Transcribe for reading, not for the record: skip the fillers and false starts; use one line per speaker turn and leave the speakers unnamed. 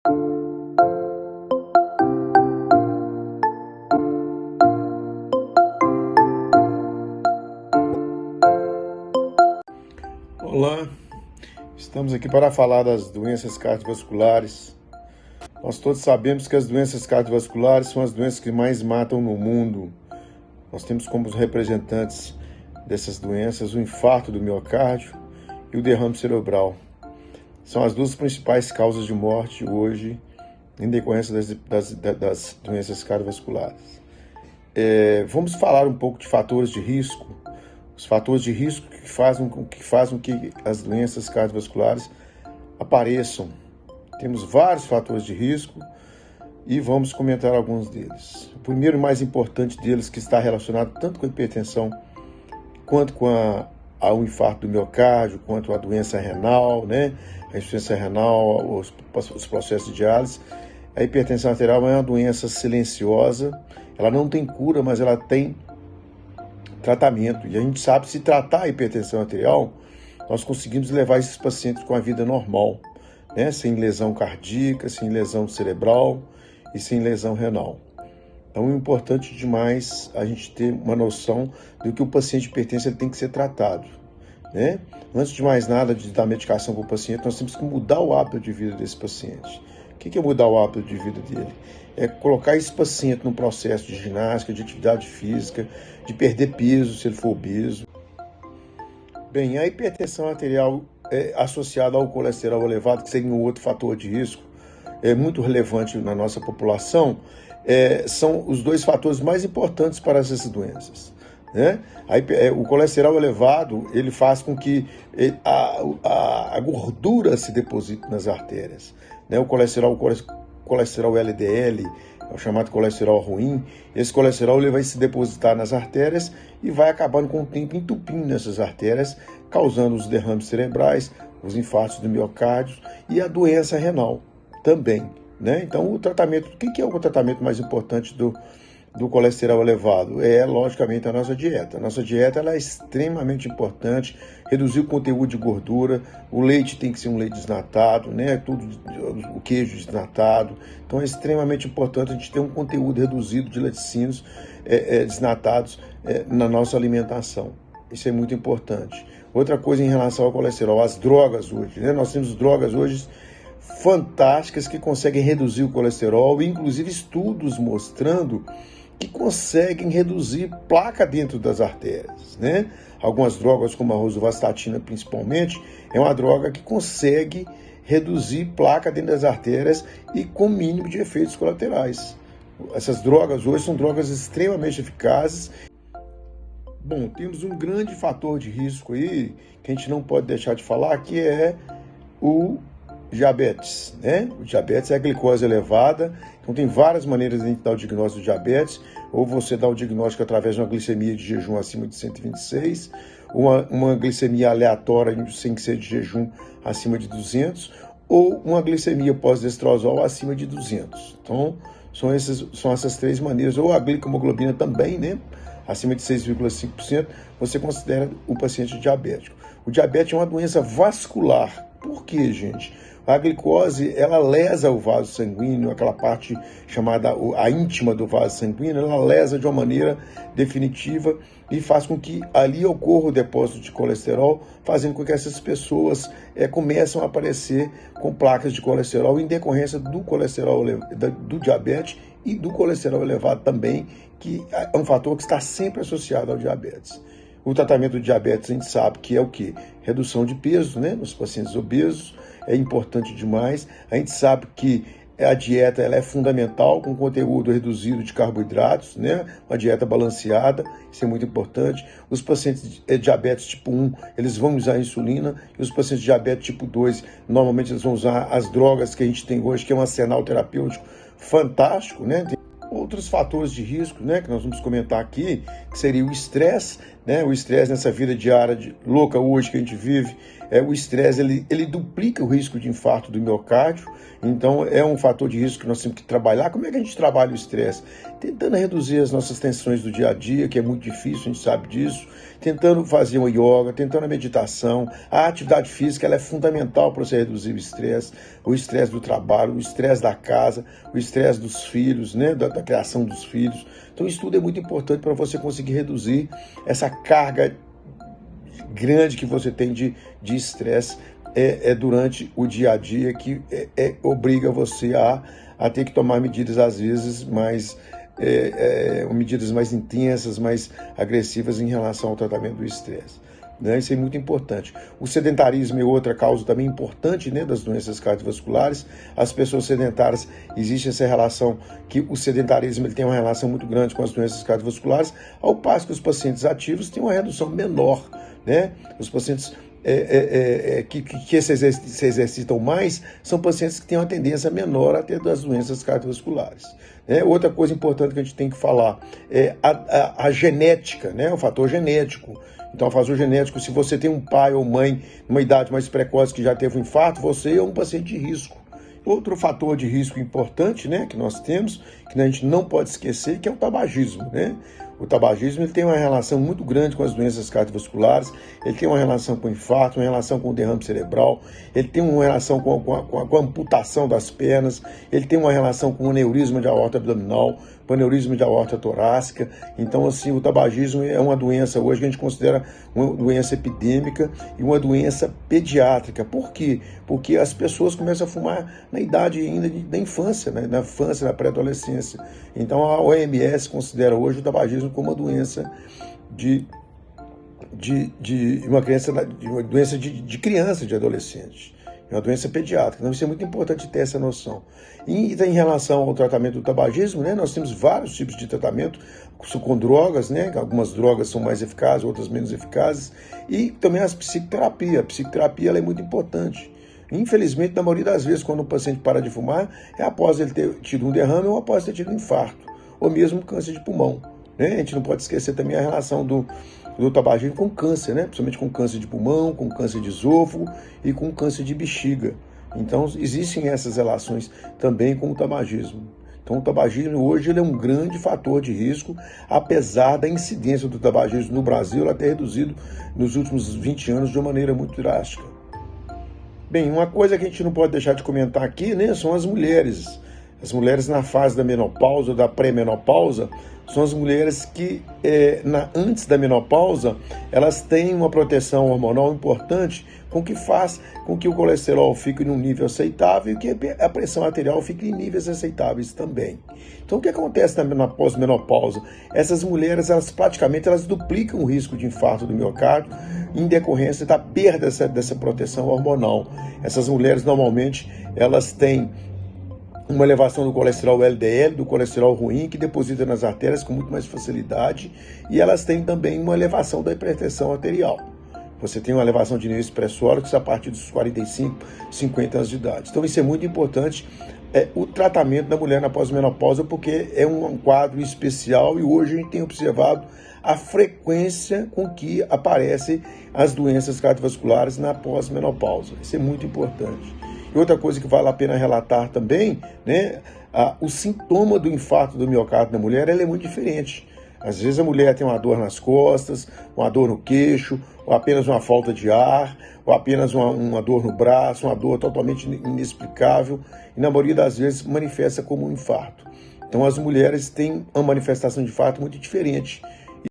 Olá, estamos aqui para falar das doenças cardiovasculares. Nós todos sabemos que as doenças cardiovasculares são as doenças que mais matam no mundo. Nós temos como representantes dessas doenças o infarto do miocárdio e o derrame cerebral. São as duas principais causas de morte hoje em decorrência das doenças cardiovasculares. Vamos falar um pouco de fatores de risco. Os fatores de risco que fazem com que as doenças cardiovasculares apareçam. Temos vários fatores de risco e vamos comentar alguns deles. O primeiro e mais importante deles, que está relacionado tanto com a hipertensão quanto com ao infarto do miocárdio, quanto à doença renal, né? A insuficiência renal, os processos de diálise. A hipertensão arterial é uma doença silenciosa, ela não tem cura, mas ela tem tratamento. E a gente sabe, se tratar a hipertensão arterial, nós conseguimos levar esses pacientes com a vida normal, né? Sem lesão cardíaca, sem lesão cerebral e sem lesão renal. Então é importante demais a gente ter uma noção do que o paciente hipertenso ele tem que ser tratado, né? Antes de mais nada, de dar medicação para o paciente, nós temos que mudar o hábito de vida desse paciente. O que é mudar o hábito de vida dele? É colocar esse paciente num processo de ginástica, de atividade física, de perder peso, se ele for obeso. Bem, a hipertensão arterial associada ao colesterol elevado, que seria um outro fator de risco, é muito relevante na nossa população, são os dois fatores mais importantes para essas doenças, né? O colesterol elevado, ele faz com que a gordura se deposite nas artérias, né? O colesterol LDL, é o chamado colesterol ruim. Esse colesterol ele vai se depositar nas artérias e vai acabando com o tempo entupindo essas artérias, causando os derrames cerebrais, os infartos do miocárdio e a doença renal também, né? Então, o tratamento, o que é o tratamento mais importante do colesterol elevado? Logicamente, a nossa dieta. A nossa dieta ela é extremamente importante, reduzir o conteúdo de gordura, o leite tem que ser um leite desnatado, né? O queijo desnatado. Então, é extremamente importante a gente ter um conteúdo reduzido de laticínios desnatados na nossa alimentação. Isso é muito importante. Outra coisa em relação ao colesterol, as drogas hoje, né? Nós temos drogas hoje fantásticas que conseguem reduzir o colesterol, inclusive estudos mostrando que conseguem reduzir placa dentro das artérias, né? Algumas drogas, como a rosuvastatina principalmente, é uma droga que consegue reduzir placa dentro das artérias e com mínimo de efeitos colaterais. Essas drogas hoje são drogas extremamente eficazes. Bom, temos um grande fator de risco aí, que a gente não pode deixar de falar, que é o diabetes, né? O diabetes é a glicose elevada, então tem várias maneiras de a gente dar o diagnóstico de diabetes, ou você dá o diagnóstico através de uma glicemia de jejum acima de 126, uma glicemia aleatória sem ser de jejum acima de 200, ou uma glicemia pós-destrozol acima de 200. Então, são essas três maneiras, ou a glicohemoglobina também, né? Acima de 6,5%, você considera um paciente diabético. O diabetes é uma doença vascular. Por quê, gente? A glicose, ela lesa o vaso sanguíneo, aquela parte chamada a íntima do vaso sanguíneo, ela lesa de uma maneira definitiva e faz com que ali ocorra o depósito de colesterol, fazendo com que essas pessoas começam a aparecer com placas de colesterol em decorrência do colesterol, do diabetes e do colesterol elevado também, que é um fator que está sempre associado ao diabetes. O tratamento do diabetes a gente sabe que é o quê? Redução de peso, né? Nos pacientes obesos, é importante demais. A gente sabe que a dieta ela é fundamental, com conteúdo reduzido de carboidratos, né? Uma dieta balanceada, isso é muito importante. Os pacientes de diabetes tipo 1, eles vão usar insulina, e os pacientes de diabetes tipo 2, normalmente eles vão usar as drogas que a gente tem hoje, que é um arsenal terapêutico fantástico, né? Outros fatores de risco, né, que nós vamos comentar aqui, que seria o estresse, né? O estresse nessa vida diária louca hoje que a gente vive, o estresse ele duplica o risco de infarto do miocárdio. Então é um fator de risco que nós temos que trabalhar. Como é que a gente trabalha o estresse? Tentando reduzir as nossas tensões do dia a dia, que é muito difícil, a gente sabe disso. Tentando fazer uma yoga, tentando a meditação. A atividade física ela é fundamental para você reduzir o estresse do trabalho, o estresse da casa, o estresse dos filhos, né? da criação dos filhos. Então isso tudo é muito importante para você conseguir reduzir essa carga grande que você tem de estresse durante o dia a dia, que obriga você a ter que tomar medidas, às vezes, medidas mais intensas, mais agressivas em relação ao tratamento do estresse. Né? Isso é muito importante. O sedentarismo é outra causa também importante, né, das doenças cardiovasculares. As pessoas sedentárias, existe essa relação, que o sedentarismo ele tem uma relação muito grande com as doenças cardiovasculares, ao passo que os pacientes ativos têm uma redução menor. Né? Os pacientes que se exercitam mais são pacientes que têm uma tendência menor a ter das doenças cardiovasculares. Né? Outra coisa importante que a gente tem que falar é a genética, né? O fator genético. Então, o fator genético, se você tem um pai ou mãe numa idade mais precoce que já teve um infarto, você é um paciente de risco. Outro fator de risco importante, né, que nós temos, que a gente não pode esquecer, que é o tabagismo. Né? O tabagismo ele tem uma relação muito grande com as doenças cardiovasculares, ele tem uma relação com o infarto, uma relação com o derrame cerebral, ele tem uma relação com a amputação das pernas, ele tem uma relação com o aneurisma de aorta abdominal, com o aneurisma de aorta torácica. Então, assim, o tabagismo é uma doença hoje que a gente considera uma doença epidêmica e uma doença pediátrica. Por quê? Porque as pessoas começam a fumar na idade ainda da infância, né? Na infância, na pré-adolescência. Então, a OMS considera hoje o tabagismo como uma doença uma doença de criança, de adolescente. É uma doença pediátrica. Então, isso é muito importante ter essa noção. E em relação ao tratamento do tabagismo, né, nós temos vários tipos de tratamento com drogas, né? Algumas drogas são mais eficazes, outras menos eficazes. E também a psicoterapia. A psicoterapia ela é muito importante. Infelizmente, na maioria das vezes, quando o paciente para de fumar, é após ele ter tido um derrame ou após ter tido um infarto, ou mesmo câncer de pulmão. Né? A gente não pode esquecer também a relação do tabagismo com câncer, né? Principalmente com câncer de pulmão, com câncer de esôfago e com câncer de bexiga. Então, existem essas relações também com o tabagismo. Então, o tabagismo hoje ele é um grande fator de risco, apesar da incidência do tabagismo no Brasil ela ter reduzido nos últimos 20 anos de uma maneira muito drástica. Bem, uma coisa que a gente não pode deixar de comentar aqui, né, são as mulheres. As mulheres na fase da menopausa ou da pré-menopausa são as mulheres que, antes da menopausa, elas têm uma proteção hormonal importante, com que faz com que o colesterol fique num nível aceitável e que a pressão arterial fique em níveis aceitáveis também. Então, o que acontece na pós-menopausa? Essas mulheres, elas duplicam o risco de infarto do miocárdio em decorrência da perda dessa proteção hormonal. Essas mulheres, normalmente, elas têm uma elevação do colesterol LDL, do colesterol ruim, que deposita nas artérias com muito mais facilidade, e elas têm também uma elevação da hipertensão arterial. Você tem uma elevação de níveis pressóricos a partir dos 45, 50 anos de idade. Então isso é muito importante, o tratamento da mulher na pós-menopausa, porque é um quadro especial e hoje a gente tem observado a frequência com que aparecem as doenças cardiovasculares na pós-menopausa. Isso é muito importante. E outra coisa que vale a pena relatar também, né, o sintoma do infarto do miocárdio na mulher ele é muito diferente. Às vezes a mulher tem uma dor nas costas, uma dor no queixo, ou apenas uma falta de ar, ou apenas uma dor no braço, uma dor totalmente inexplicável, e na maioria das vezes manifesta como um infarto. Então as mulheres têm uma manifestação de infarto muito diferente